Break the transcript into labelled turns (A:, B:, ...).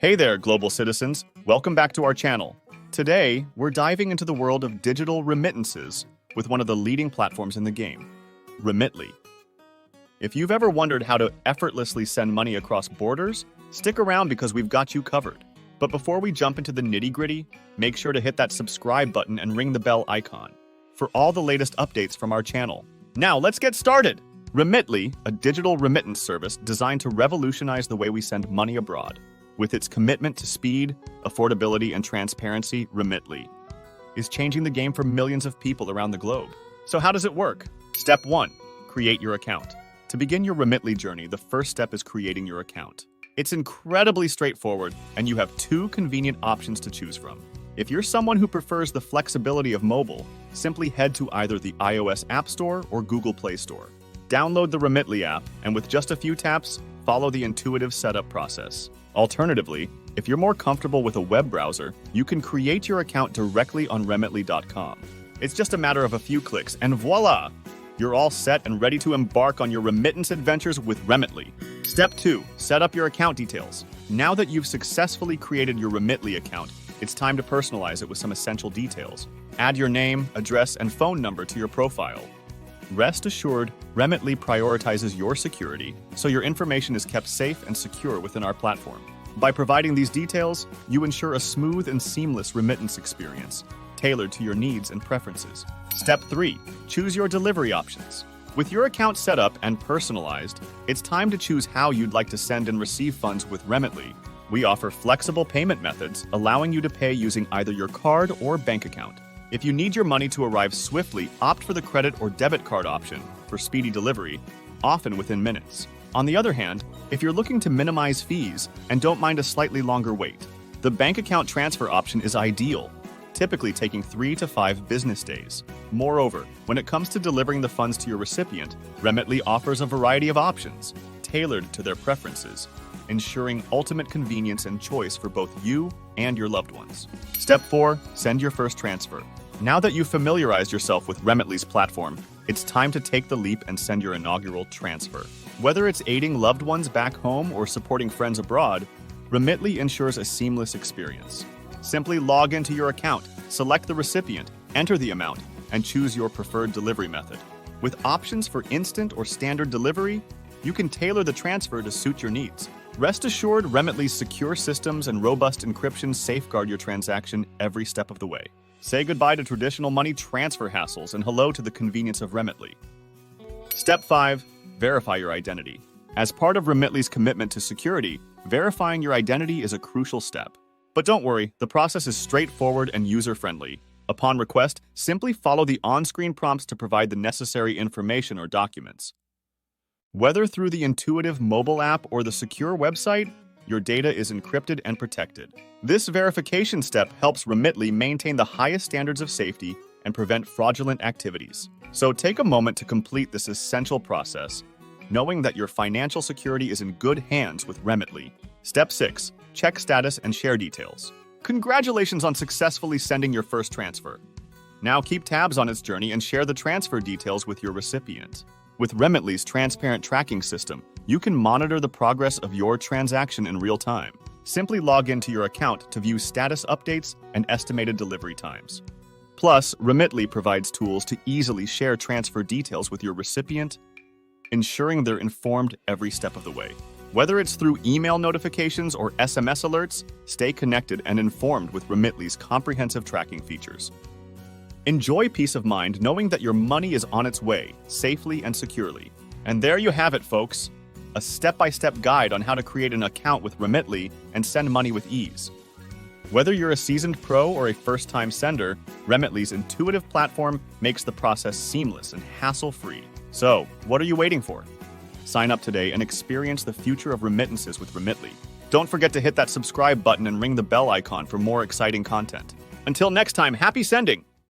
A: Hey there, global citizens. Welcome back to our channel. Today, we're diving into the world of digital remittances with one of the leading platforms in the game, Remitly. If you've ever wondered how to effortlessly send money across borders, stick around because we've got you covered. But before we jump into the nitty-gritty, make sure to hit that subscribe button and ring the bell icon for all the latest updates from our channel. Now, let's get started! Remitly, a digital remittance service designed to revolutionize the way we send money abroad. With its commitment to speed, affordability, and transparency, Remitly is changing the game for millions of people around the globe. So how does it work? Step 1. Create your account. To begin your Remitly journey, the first step is creating your account. It's incredibly straightforward, and you have two convenient options to choose from. If you're someone who prefers the flexibility of mobile, simply head to either the iOS App Store or Google Play Store. Download the Remitly app, and with just a few taps, follow the intuitive setup process. Alternatively, if you're more comfortable with a web browser, you can create your account directly on remitly.com. It's just a matter of a few clicks, and voila! You're all set and ready to embark on your remittance adventures with Remitly. Step 2. Set up your account details. Now that you've successfully created your Remitly account, it's time to personalize it with some essential details. Add your name, address, and phone number to your profile. Rest assured, Remitly prioritizes your security, so your information is kept safe and secure within our platform. By providing these details, you ensure a smooth and seamless remittance experience, tailored to your needs and preferences. Step 3. Choose your delivery options. With your account set up and personalized, it's time to choose how you'd like to send and receive funds with Remitly. We offer flexible payment methods, allowing you to pay using either your card or bank account. If you need your money to arrive swiftly, opt for the credit or debit card option for speedy delivery, often within minutes. On the other hand, if you're looking to minimize fees and don't mind a slightly longer wait, the bank account transfer option is ideal, typically taking 3 to 5 business days. Moreover, when it comes to delivering the funds to your recipient, Remitly offers a variety of options, tailored to their preferences, ensuring ultimate convenience and choice for both you and your loved ones. Step 4. Send your first transfer. Now that you've familiarized yourself with Remitly's platform, it's time to take the leap and send your inaugural transfer. Whether it's aiding loved ones back home or supporting friends abroad, Remitly ensures a seamless experience. Simply log into your account, select the recipient, enter the amount, and choose your preferred delivery method. With options for instant or standard delivery, you can tailor the transfer to suit your needs. Rest assured, Remitly's secure systems and robust encryption safeguard your transaction every step of the way. Say goodbye to traditional money transfer hassles and hello to the convenience of Remitly. Step 5. Verify your identity. As part of Remitly's commitment to security, verifying your identity is a crucial step. But don't worry, the process is straightforward and user-friendly. Upon request, simply follow the on-screen prompts to provide the necessary information or documents. Whether through the intuitive mobile app or the secure website, your data is encrypted and protected. This verification step helps Remitly maintain the highest standards of safety and prevent fraudulent activities. So take a moment to complete this essential process, knowing that your financial security is in good hands with Remitly. Step 6. Check status and share details. Congratulations on successfully sending your first transfer. Now keep tabs on its journey and share the transfer details with your recipient. With Remitly's transparent tracking system, you can monitor the progress of your transaction in real time. Simply log into your account to view status updates and estimated delivery times. Plus, Remitly provides tools to easily share transfer details with your recipient, ensuring they're informed every step of the way. Whether it's through email notifications or SMS alerts, stay connected and informed with Remitly's comprehensive tracking features. Enjoy peace of mind knowing that your money is on its way, safely and securely. And there you have it, folks. A step-by-step guide on how to create an account with Remitly and send money with ease. Whether you're a seasoned pro or a first-time sender, Remitly's intuitive platform makes the process seamless and hassle-free. So, what are you waiting for? Sign up today and experience the future of remittances with Remitly. Don't forget to hit that subscribe button and ring the bell icon for more exciting content. Until next time, happy sending!